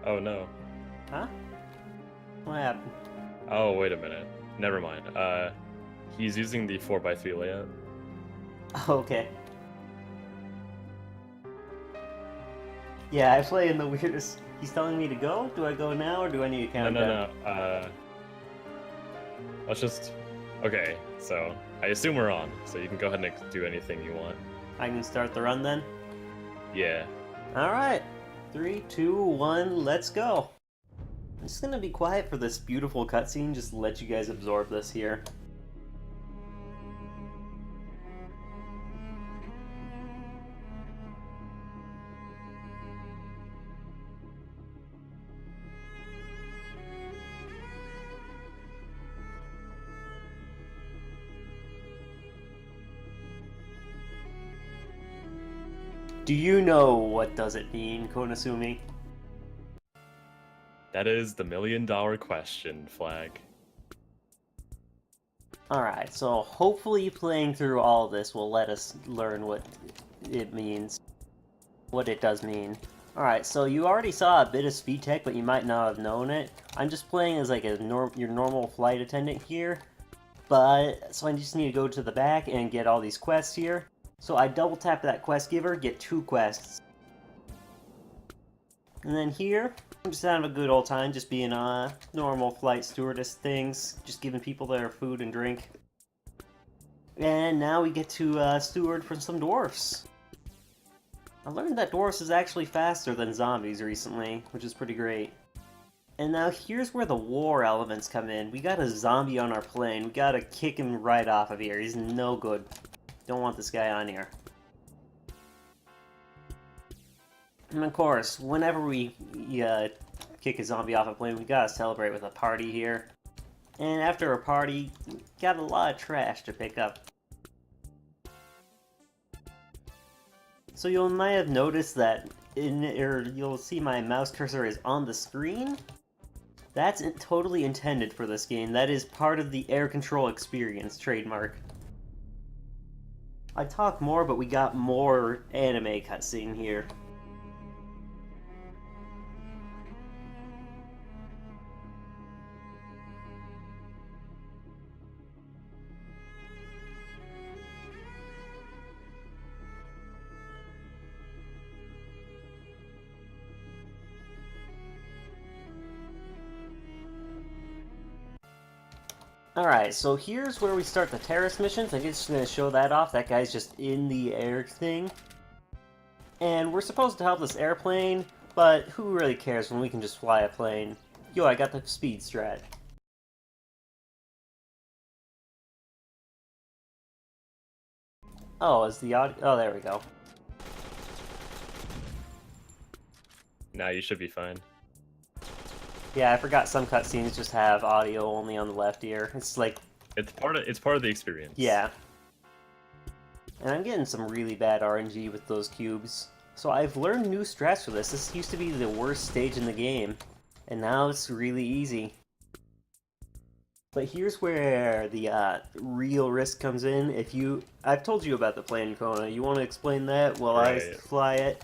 Oh no. Huh? What happened? Oh, wait a minute. Never mind. He's using the 4x3 layout. Okay. Yeah, I play in the weirdest... He's telling me to go? Do I go now, or do I need to No, count no, down? no. Let's just... Okay, so I assume we're on, so you can go ahead and do anything you want. I can start the run then? Yeah. Alright. 3, 2, 1, let's go. I'm just gonna be quiet for this beautiful cutscene, just let you guys absorb this here. Do you know what does it mean, Konasumi? That is the $1,000,000 question, Flag. Alright, so hopefully playing through all this will let us learn what it means. What it does mean. Alright, so you already saw a bit of speed tech, but you might not have known it. I'm just playing as like your normal flight attendant here. But, so I just need to go to the back and get all these quests here. So I double tap that quest giver, get 2 quests. And then here, I'm just having a good old time, just being normal flight stewardess things, just giving people their food and drink. And now we get to steward for some dwarfs. I learned that dwarfs is actually faster than zombies recently, which is pretty great. And now here's where the war elements come in. We got a zombie on our plane. We gotta kick him right off of here. He's no good. Don't want this guy on here. And of course, whenever we kick a zombie off a plane, we gotta celebrate with a party here. And after a party, we got a lot of trash to pick up. So you might have noticed that you'll see my mouse cursor is on the screen. That's totally intended for this game. That is part of the air control experience trademark. I talk more, but we got more anime cutscene here. Alright, so here's where we start the terrorist missions. I'm just going to show that off. That guy's just in the air thing. And we're supposed to help this airplane, but who really cares when we can just fly a plane? Yo, I got the speed strat. Oh, is the audio... Oh, there we go. Now you should be fine. Yeah, I forgot some cutscenes just have audio only on the left ear. It's like... It's part of the experience. Yeah. And I'm getting some really bad RNG with those cubes. So I've learned new strats for this. This used to be the worst stage in the game. And now it's really easy. But here's where the real risk comes in. I've told you about the plane, Kona. You want to explain that while I Right. fly it?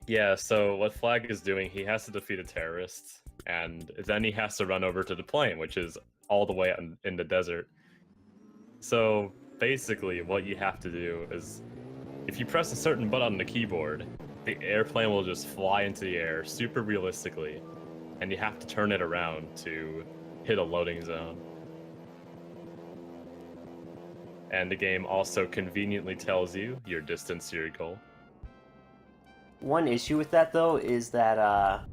Yeah, so what Flag is doing, he has to defeat a terrorist, and then he has to run over to the plane, which is all the way out in the desert. So basically, what you have to do is, if you press a certain button on the keyboard, the airplane will just fly into the air super realistically, and you have to turn it around to hit a loading zone. And the game also conveniently tells you your distance to your goal. One issue with that, though, is that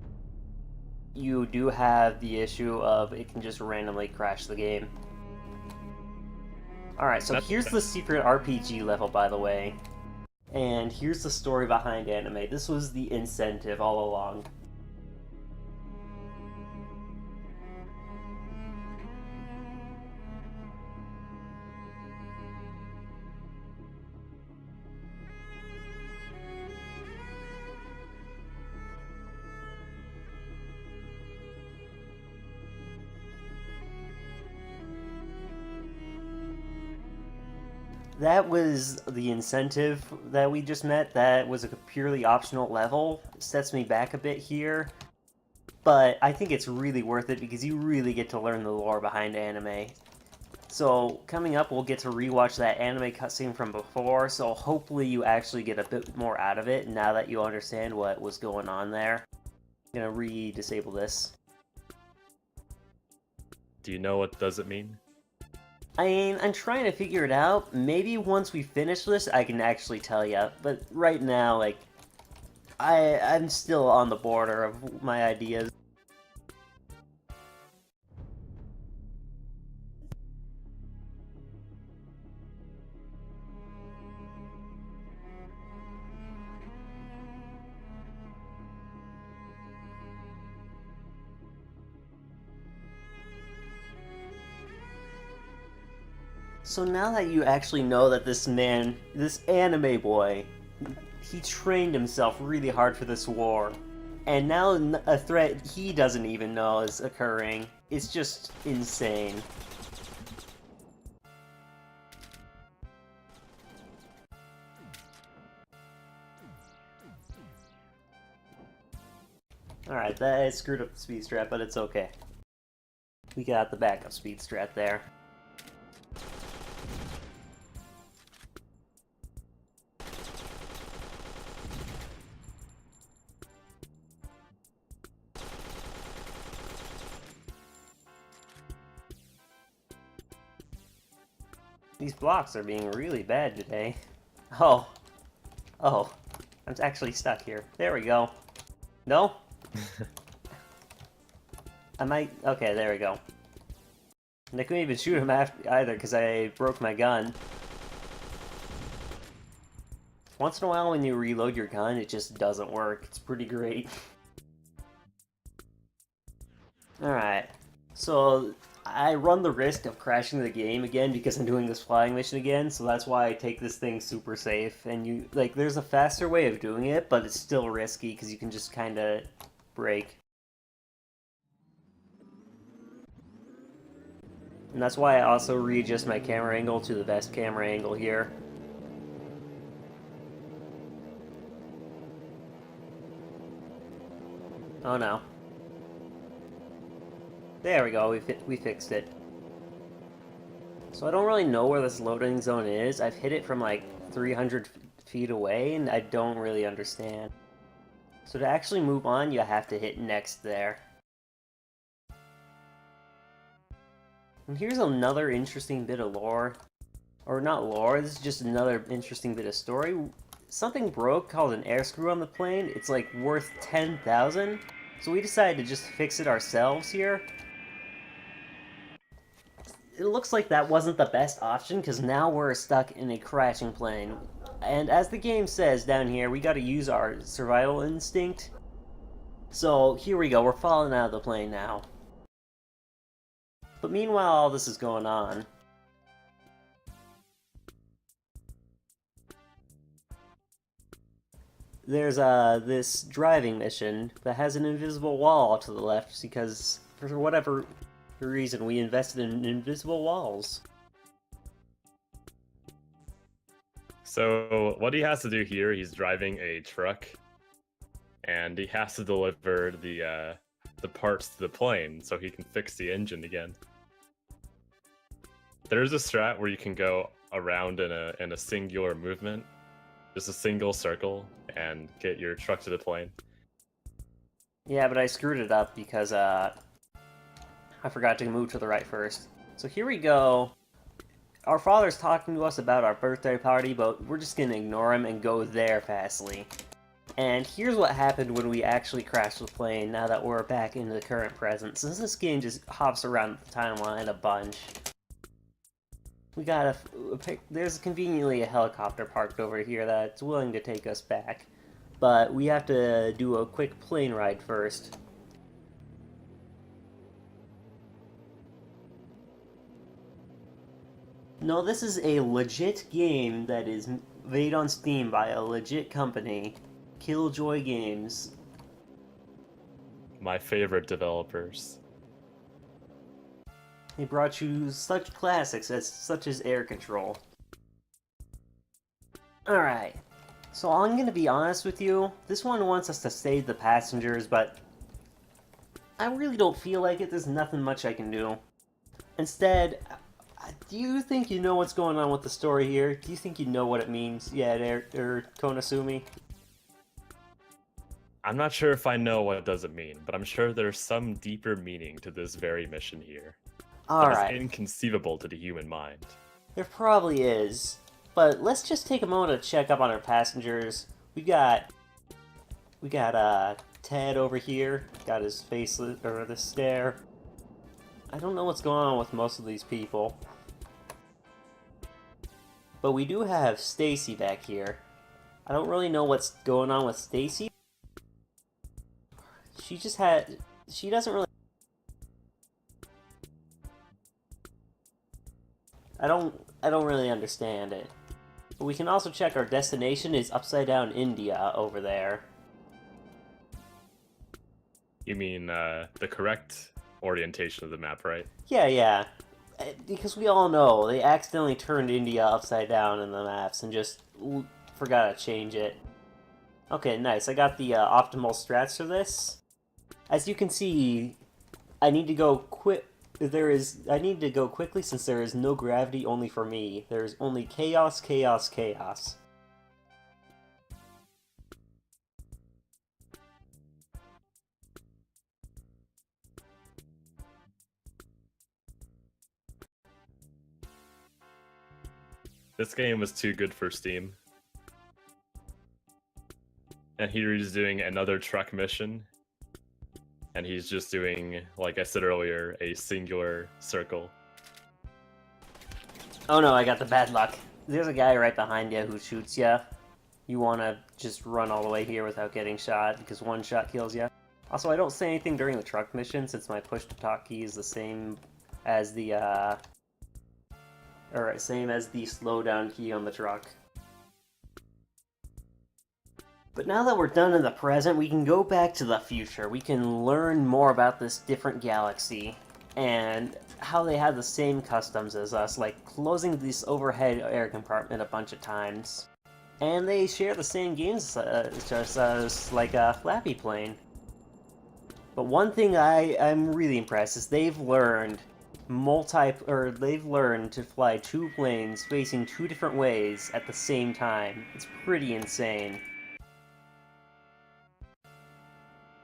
you do have the issue of it can just randomly crash the game. Alright, so here's the secret RPG level, by the way. And here's the story behind anime. This was the incentive all along. that was the incentive that we just met. That was a purely optional level. It sets me back a bit here. But I think it's really worth it because you really get to learn the lore behind anime. So, coming up, we'll get to rewatch that anime cutscene from before, so hopefully you actually get a bit more out of it now that you understand what was going on there. I'm gonna re-disable this. Do you know what does it mean? I mean, I'm trying to figure it out. Maybe once we finish this, I can actually tell you. But right now, like, I'm still on the border of my ideas. So now that you actually know that this man, this anime boy, he trained himself really hard for this war, and now a threat he doesn't even know is occurring. It's just insane. Alright, that screwed up the speed strat, but it's okay. We got the backup speed strat there. These blocks are being really bad today. Oh. Oh. I'm actually stuck here. There we go. No? I might... Okay, there we go. And I couldn't even shoot him after either because I broke my gun. Once in a while when you reload your gun, it just doesn't work. It's pretty great. Alright. So, I run the risk of crashing the game again because I'm doing this flying mission again, so that's why I take this thing super safe. And you, like, there's a faster way of doing it, but it's still risky because you can just kind of break. And that's why I also readjust my camera angle to the best camera angle here. Oh no. There we go, we fixed it. So I don't really know where this loading zone is. I've hit it from like 300 feet away, and I don't really understand. So to actually move on, you have to hit next there. And here's another interesting bit of lore. Or not lore, this is just another interesting bit of story. Something broke called an air screw on the plane. It's like worth 10,000. So we decided to just fix it ourselves here. It looks like that wasn't the best option because now we're stuck in a crashing plane. And as the game says down here, we gotta use our survival instinct. So here we go, we're falling out of the plane now. But meanwhile, all this is going on. There's this driving mission that has an invisible wall to the left because for whatever reason we invested in invisible walls. So what he has to do here, he's driving a truck, and he has to deliver the parts to the plane so he can fix the engine again. There's a strat where you can go around in a singular movement, just a single circle, and get your truck to the plane. Yeah, but I screwed it up because I forgot to move to the right first. So here we go. Our father's talking to us about our birthday party, but we're just gonna ignore him and go there fastly. And here's what happened when we actually crashed the plane now that we're back in the current present, since this game just hops around the timeline a bunch. We got there's conveniently a helicopter parked over here that's willing to take us back. But we have to do a quick plane ride first. No, this is a legit game that is made on Steam by a legit company, Killjoy Games. My favorite developers. They brought you such classics such as Air Control. Alright, so I'm gonna be honest with you. This one wants us to save the passengers, but I really don't feel like it. There's nothing much I can do. Instead, do you think you know what's going on with the story here? Do you think you know what it means? Yeah, Konosumi? I'm not sure if I know what does it mean, but I'm sure there's some deeper meaning to this very mission here that is Alright, inconceivable to the human mind. there probably is. But let's just take a moment to check up on our passengers. We got Ted over here. Got his face or the stare. I don't know what's going on with most of these people. But we do have Stacy back here. I don't really know what's going on with Stacy. She doesn't really... I don't really understand it. But we can also check our destination is upside down India over there. You mean the correct orientation of the map, right? Yeah. Because we all know they accidentally turned India upside down in the maps and just forgot to change it. Okay, nice. I got the optimal strats for this. As you can see, I need to go I need to go quickly since there is no gravity only for me. There's only chaos, chaos, chaos. This game was too good for Steam. And he's doing another truck mission. And he's just doing, like I said earlier, a singular circle. Oh no, I got the bad luck. There's a guy right behind you who shoots you. You want to just run all the way here without getting shot, because one shot kills you. Also, I don't say anything during the truck mission, since my push-to-talk key is the same as the, same as the slowdown key on the truck. But now that we're done in the present, we can go back to the future. We can learn more about this different galaxy, and how they have the same customs as us, like closing this overhead air compartment a bunch of times. And they share the same games just as like a Flappy plane. But one thing I'm really impressed is they've learned to fly two planes facing two different ways at the same time. It's pretty insane.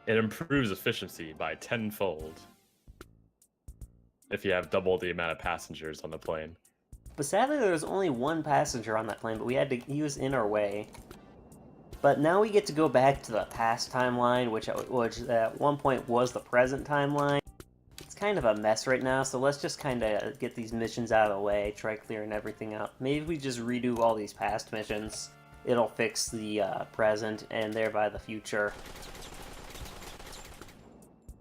It improves efficiency by tenfold if you have double the amount of passengers on the plane. But sadly there was only one passenger on that plane, but he was in our way. But now we get to go back to the past timeline, which at one point was the present timeline. It's kind of a mess right now, so let's just kind of get these missions out of the way, try clearing everything up. Maybe if we just redo all these past missions, it'll fix the present and thereby the future.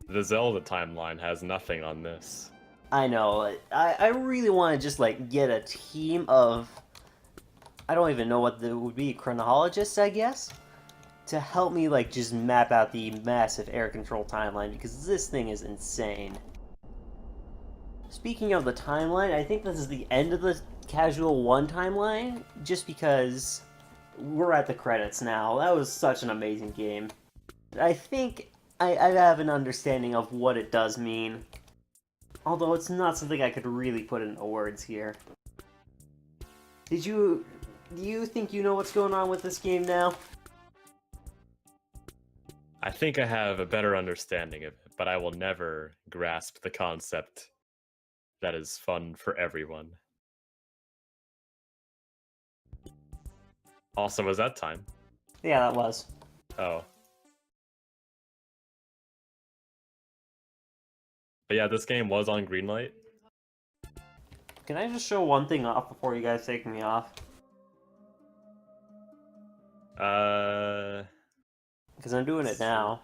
The Zelda timeline has nothing on this. I know. I really want to just like get a team of, I don't even know what would be, chronologists, I guess, to help me like just map out the massive air control timeline, because this thing is insane. Speaking of the timeline, I think this is the end of the Casual 1 timeline, just because we're at the credits now. That was such an amazing game. I think I have an understanding of what it does mean, although it's not something I could really put into words here. Do you think you know what's going on with this game now? I think I have a better understanding of it, but I will never grasp the concept that is fun for everyone. Also, was that time? Yeah, that was. Oh. But yeah, this game was on Greenlight. Can I just show one thing off before you guys take me off? Because I'm doing it now.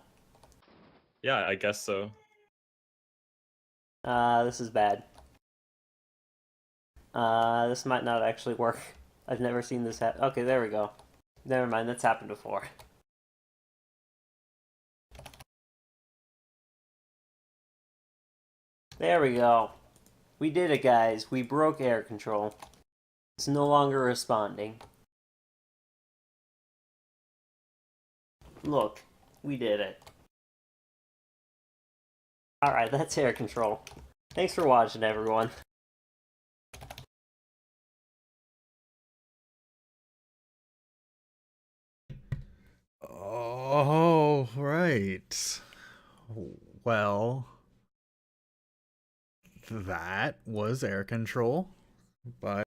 Yeah, I guess so. This is bad. This might not actually work. I've never seen this happen. Okay, there we go. Never mind, that's happened before. There we go. We did it, guys. We broke air control. It's no longer responding. Look, we did it. Alright, that's air control. Thanks for watching, everyone. Oh, right. Well, that was air control by